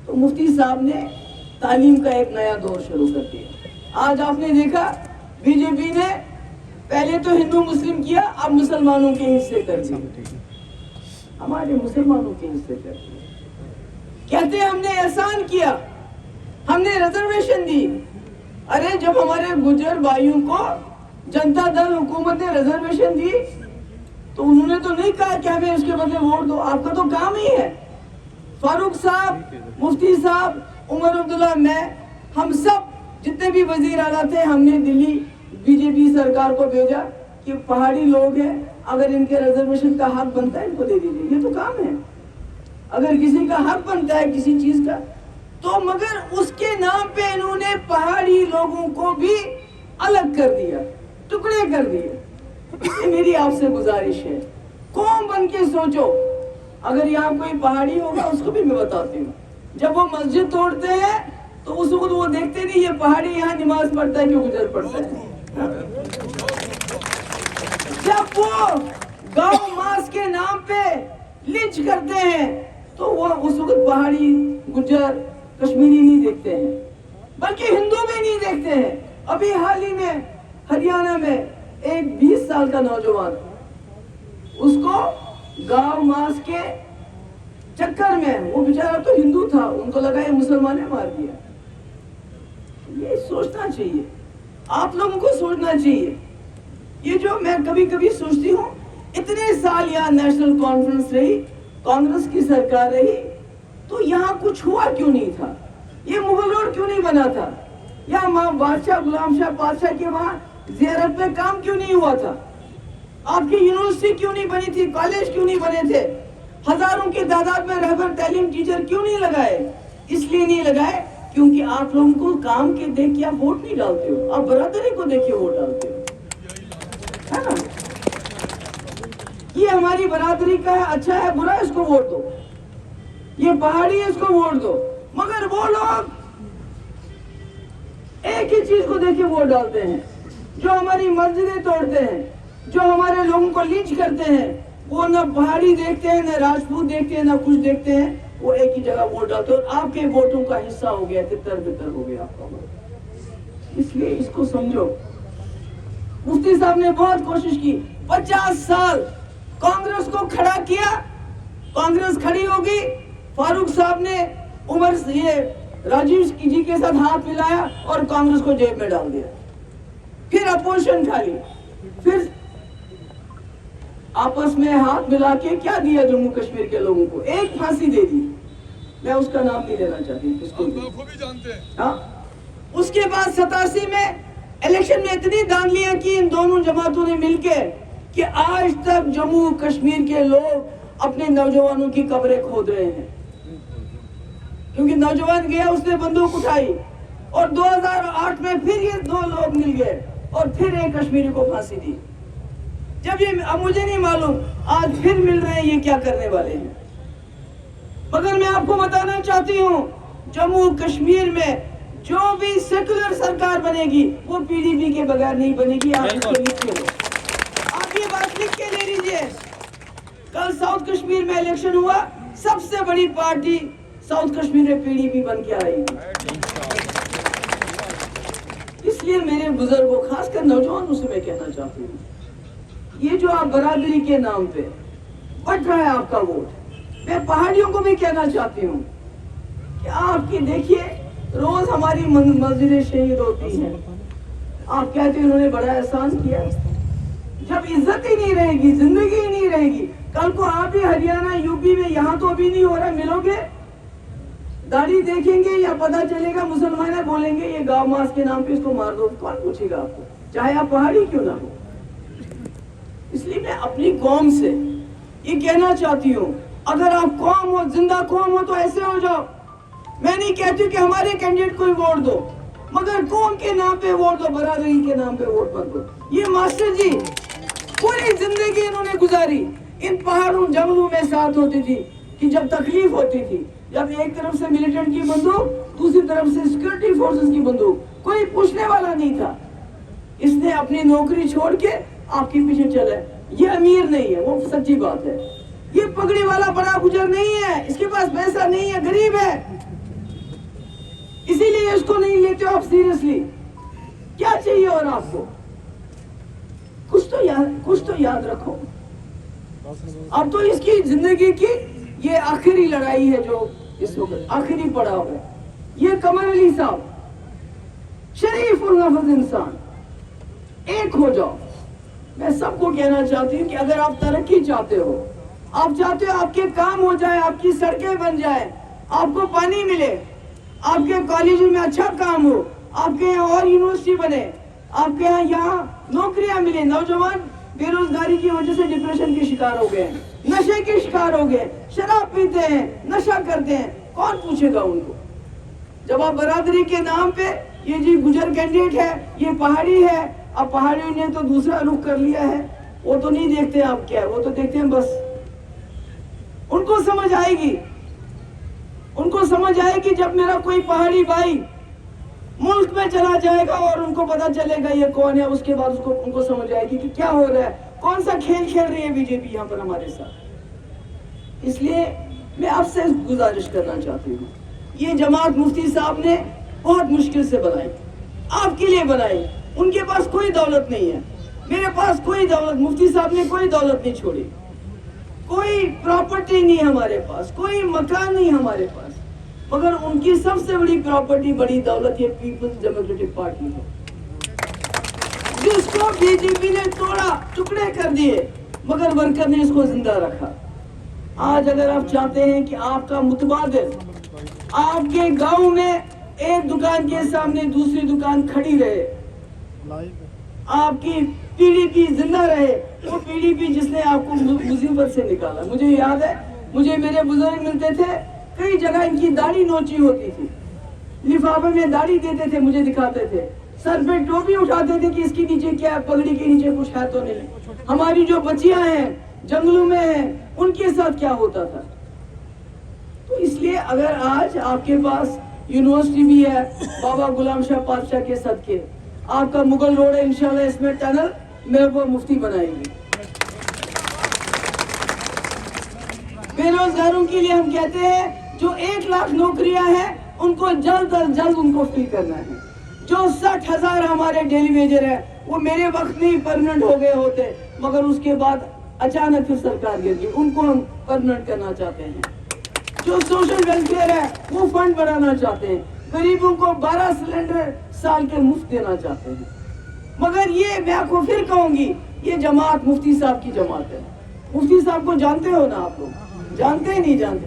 तो मुफ्ती साहब ने तालीम का एक नया दौर शुरू कर दिया। आज आपने देखा बीजेपी ने पहले तो हिंदू मुस्लिम किया, अब मुसलमानों के हिस्से कर दिए, हमारे मुसलमानों के हिस्से कर दिए। कहते हैं हमने एहसान किया, हमने रिजर्वेशन दी। अरे जब हमारे गुजर भाइयों को जनता दल हुकूमत ने रिजर्वेशन दी तो उन्होंने तो नहीं कहा कि हमें उसके बदले वोट दो। आपका तो काम ही है। फारूक साहब, मुफ्ती साहब, उमर अब्दुल्ला, मैं, हम सब जितने भी वजीर आला थे, हमने दिल्ली बीजेपी सरकार को भेजा कि पहाड़ी लोग हैं, अगर इनके रिजर्वेशन का हक बनता है इनको दे दीजिए। ये तो काम है। अगर किसी का हक बनता है किसी चीज का तो, मगर उसके नाम पे इन्होंने पहाड़ी लोगों को भी अलग कर दिया, टुकड़े कर दिए। ये मेरी आपसे गुजारिश है, कौम बन के सोचो। अगर यहाँ कोई पहाड़ी होगा उसको भी मैं बताती हूँ, जब वो मस्जिद तोड़ते हैं तो उस वक्त वो देखते नहीं ये पहाड़ी यहाँ नमाज पढ़ता है क्यों गुजर पड़ता है। जब वो गांव मास के नाम पे लिंच करते हैं तो वो उस वक्त पहाड़ी, गुजर, कश्मीरी नहीं देखते हैं, बल्कि हिंदू भी नहीं देखते हैं। अभी हाल ही में हरियाणा में एक 20 साल का नौजवान, उसको गांव मास के चक्कर में, वो बेचारा तो हिंदू था, उनको लगा ये मुसलमान ने मार दिया। ये सोचना चाहिए, आप लोगों को सोचना चाहिए। ये जो मैं कभी कभी सोचती हूँ, इतने साल यहाँ नेशनल कॉन्फ्रेंस रही, कांग्रेस की सरकार रही, तो यहाँ कुछ हुआ क्यों नहीं था? ये मुगल रोड क्यों नहीं बना था? या माँ बादशाह गुलाम शाह बादशाह के वहाँ ज़ियारत में काम क्यों नहीं हुआ था? आपकी यूनिवर्सिटी क्यों नहीं बनी थी? कॉलेज क्यों नहीं बने थे? हजारों की तादाद में रहबर तालीम टीचर क्यों नहीं लगाए? इसलिए नहीं लगाए क्योंकि आप लोगों को काम के देख के आप वोट नहीं डालते हो, आप बरादरी को देख के वोट डालते हो, है ना? ये हमारी बरादरी का है, अच्छा है बुरा है, इसको वोट दो। ये पहाड़ी है, इसको वोट दो। मगर वो लोग एक ही चीज को देख के वोट डालते हैं, जो हमारी मस्जिदें तोड़ते हैं, जो हमारे लोगों को लीच करते हैं, वो ना पहाड़ी देखते हैं, ना राजपूत देखते हैं, ना कुछ देखते हैं, वो एक ही जगह वोट डालते हैं। और आपके वोटों का हिस्सा हो गया, तितर बितर हो गया आपका वोट। इसलिए इसको समझो। मुफ्ती साहब ने बहुत कोशिश की, 50 साल कांग्रेस को खड़ा किया, कांग्रेस खड़ी होगी। फारूक साहब ने उमर ये राजीव जी के साथ हाथ मिलाया और कांग्रेस को जेब में डाल दिया। फिर अपोजिशन खा ली, फिर आपस में हाथ मिला के क्या दिया जम्मू कश्मीर के लोगों को? एक फांसी दे दी। मैं उसका नाम नहीं लेना चाहती, किसको भी जानते हैं। हाँ, उसके बाद 87 में इलेक्शन में इतनी दांगलियां की इन दोनों जमातों ने मिलकर कि आज तक जम्मू कश्मीर के लोग अपने नौजवानों की कब्रें खोद रहे हैं। क्योंकि नौजवान गया, उसने बंदूक उठाई और 2008 में फिर ये दो लोग मिल गए और फिर एक कश्मीरी को फांसी दी। जब ये, अब मुझे नहीं मालूम आज फिर मिल रहे हैं, ये क्या करने वाले हैं। मगर मैं आपको बताना चाहती हूँ, जम्मू कश्मीर में जो भी सेकुलर सरकार बनेगी वो पीडीपी के बगैर नहीं बनेगी। आप इसको लिख के लो, आप ये बात लिख के ले लीजिए। कल साउथ कश्मीर में इलेक्शन हुआ, सबसे बड़ी पार्टी साउथ कश्मीर में पीडीपी बन के आई। इसलिए मेरे बुजुर्गों, खासकर नौजवानों से मैं कहना चाहती हूँ, ये जो आप बरादरी के नाम पे बट रहा है आपका वोट, मैं पहाड़ियों को भी कहना चाहती हूँ कि आपकी देखिए, रोज हमारी मस्जिदें शहीद होती हैं। आप कहते हैं उन्होंने बड़ा एहसान किया। जब इज्जत ही नहीं रहेगी, जिंदगी ही नहीं रहेगी, कल को आप भी हरियाणा यूपी में, यहाँ तो अभी नहीं हो रहा, मिलोगे, दाढ़ी देखेंगे या पता चलेगा मुसलमान है, बोलेंगे ये गांव मास के नाम पे इसको मार दो, कौन पूछेगा आपको, चाहे आप पहाड़ी क्यों ना हो। इसलिए मैं अपनी कौम से ये कहना चाहती हूँ, अगर आप कौम हो, जिंदा कौम हो, तो ऐसे हो जाओ। मैं नहीं कहती कि हमारे कैंडिडेट को ही वोट दो, मगर कौम के नाम पे वोट दो, बरादरी के नाम पे वोट मत दो। ये मास्टर जी पूरी जिंदगी इन्होंने गुजारी, इन पहाड़ों जंगलों में साथ होती थी कि जब तकलीफ होती थी, जब एक तरफ से मिलिटेंट की बंदूक, दूसरी तरफ से सिक्योरिटी फोर्सेस की बंदूक, कोई पूछने वाला नहीं था। इसने अपनी नौकरी छोड़ के आपके पीछे चला। ये अमीर नहीं है, वो सच्ची बात है। ये पगड़ी वाला बड़ा गुजर नहीं है, इसके पास पैसा नहीं है, गरीब है, इसलिए इसको नहीं लेते हो आप सीरियसली। क्या चाहिए और आपको? कुछ तो याद रखो। अब तो इसकी जिंदगी की ये आखिरी लड़ाई है जो इस वक्त आखिरी पड़ाव है। ये कमर अली साहब शरीफ और नफज इंसान, एक हो जाओ। मैं सबको कहना चाहती हूँ कि अगर आप तरक्की चाहते हो, आप चाहते हो आपके काम हो जाए, आपकी सड़कें बन जाए, आपको पानी मिले, आपके कॉलेजों में अच्छा काम हो, आपके यहाँ और यूनिवर्सिटी बने, आपके यहाँ नौकरियां मिले। नौजवान बेरोजगारी की वजह से डिप्रेशन के शिकार हो गए, नशे के शिकार हो गए, शराब पीते हैं, नशा करते हैं, कौन पूछेगा उनको? जब आप बरादरी के नाम पे ये जी गुजर कैंडिडेट है, ये पहाड़ी है, अब पहाड़ियों ने तो दूसरा रुख कर लिया है, वो तो नहीं देखते आप क्या है, वो तो देखते हैं बस। उनको समझ आएगी, उनको समझ आएगी जब मेरा कोई पहाड़ी भाई मुल्क में चला जाएगा और उनको पता चलेगा ये कौन है, उसके बाद उनको समझ आएगी कि क्या हो रहा है, कौन सा खेल खेल रही है बीजेपी यहाँ पर हमारे साथ। इसलिए मैं आपसे गुजारिश करना चाहती हूँ, ये जमात मुफ्ती साहब ने बहुत मुश्किल से बनाई, आपके लिए बनाई। उनके पास कोई दौलत नहीं है, मेरे पास कोई दौलत, मुफ्ती साहब ने कोई दौलत नहीं छोड़ी, कोई प्रॉपर्टी नहीं हमारे पास, कोई मकान नहीं हमारे पास, मगर उनकी सबसे बड़ी प्रॉपर्टी, बड़ी दौलत ये पीपल्स डेमोक्रेटिक पार्टी है, जिसको बीजेपी ने तोड़ा, टुकड़े कर दिए, मगर वर्कर ने इसको जिंदा रखा। आज अगर आप चाहते हैं कि आपका मुतबादिल आपके गांव में एक दुकान के सामने दूसरी दुकान खड़ी रहे, आपकी पीडीपी जिंदा रहे, वो पीडीपी जिसने आपको मुसीबत से निकाला। मुझे याद है, मुझे मेरे बुजुर्ग मिलते थे, कई जगह इनकी दाढ़ी नोची होती थी, लिफाफे में दाढ़ी देते थे, मुझे दिखाते थे, सर पे टोपी उठाते थे कि इसके नीचे क्या है, पगड़ी के नीचे कुछ है तो नहीं। हमारी जो बच्चियां हैं जंगलों में हैं, उनके साथ क्या होता था। तो इसलिए अगर आज आपके पास यूनिवर्सिटी भी है, बाबा गुलाम शाह पातशाह के सदके आपका मुगल रोड है, इंशाल्लाह इसमें टनल महबूबा मुफ्ती बनाएंगे। बेरोजगारों के लिए हम कहते हैं जो 1 लाख नौकरियां हैं उनको जल्द अज जल्द उनको फिल करना है। जो 60,000 हमारे डेली वेजर है वो मेरे वक्त में ही परमानेंट हो गए होते, मगर उसके बाद अचानक फिर सरकार गिर गई, उनको हम परमानेंट करना चाहते हैं। जो सोशल वेलफेयर है वो फंड बढ़ाना चाहते हैं, गरीबों को 12 सिलेंडर साल के मुफ्त देना चाहते हैं। मगर ये मैं आपको फिर कहूंगी, ये जमात मुफ्ती साहब की जमात है। मुफ्ती साहब को जानते हो ना आप लोग? जानते हैं नहीं जानते?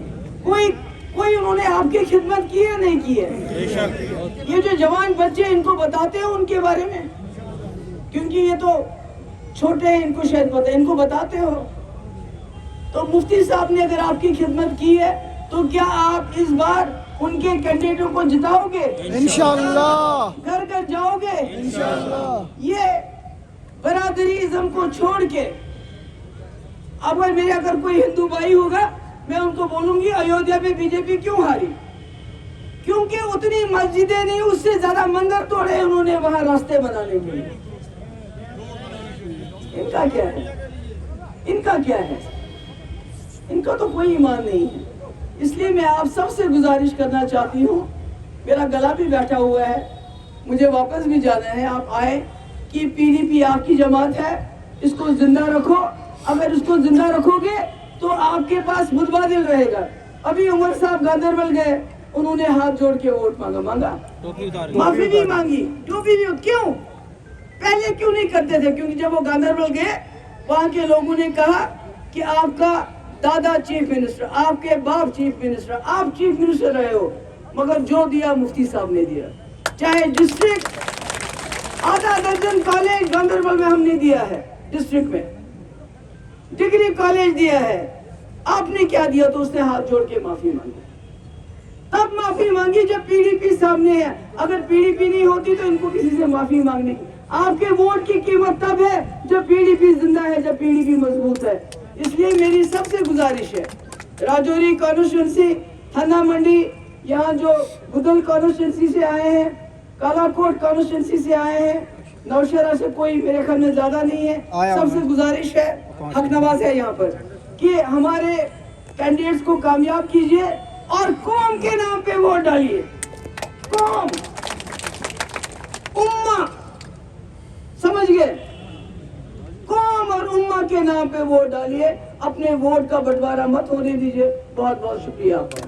कोई उन्होंने आपकी खिदमत की है नहीं की है? ये जो जवान बच्चे इनको बताते हो उनके बारे में, क्योंकि ये तो छोटे हैं, इनको शायद पता है, इनको बताते हो। तो मुफ्ती साहब ने अगर आपकी खिदमत की है तो क्या आप इस बार उनके कैंडिडेटों को जिताओगे? इंशाअल्लाह। घर घर जाओगे? इंशाअल्लाह। ये बरादरीज़म को छोड़ के अगर मेरे अगर कोई हिंदू भाई होगा, मैं उनको बोलूंगी अयोध्या में बीजेपी क्यों हारी? क्योंकि उतनी मस्जिदें नहीं, उससे ज्यादा मंदिर तोड़े उन्होंने वहां रास्ते बनाने के लिए। इनका क्या है? इनका क्या है? इनका तो कोई ईमान नहीं है। इसलिए मैं आप सबसे गुजारिश करना चाहती हूँ, मेरा गला भी बैठा हुआ है, मुझे वापस भी जाना है, आप आए कि पीडीपी आपकी जमात है, इसको जिंदा रखो। अगर इसको जिंदा रखोगे तो आपके पास मुतबादिल रहेगा। अभी उमर साहब गांधरबल गए, उन्होंने हाथ जोड़ के वोट मांगा, माफी भी मांगी, टोपी भी। क्यों? पहले क्यों नहीं करते थे? क्योंकि जब वो गांधरबल गए, वहां के लोगों ने कहा कि आपका दादा चीफ मिनिस्टर, आपके बाप चीफ मिनिस्टर, आप चीफ मिनिस्टर रहे हो, मगर जो दिया मुफ्ती साहब ने दिया। चाहे डिस्ट्रिक्ट आधा दर्जन कॉलेज गांधरबल में हमने दिया है, डिस्ट्रिक्ट में डिग्री कॉलेज दिया है, आपने क्या दिया? तो उसने हाथ जोड़ के माफी मांगी। तब माफी मांगी जब पीडीपी सामने है। अगर पीडीपी नहीं होती तो इनको किसी से माफी मांगने की। आपके वोट की कीमत तब है जब पीडीपी जिंदा है, जब पीडीपी मजबूत है। इसलिए मेरी सबसे गुजारिश है, राजौरी कॉन्स्टिट्यूंसी, थाना मंडी, यहाँ जो गुदल कॉन्स्टिट्यूंसी से आए हैं, कालाकोट कॉन्स्टिट्यूंसी से आए हैं, नौशहरा से कोई मेरे ख्याल में ज्यादा नहीं है, सबसे गुजारिश है, हक नवाज है यहाँ पर, कि हमारे कैंडिडेट्स को कामयाब कीजिए और कौम के नाम पे वोट डालिए। कौम के नाम पे वोट डालिए, अपने वोट का बंटवारा मत होने दीजिए। बहुत बहुत शुक्रिया आपका।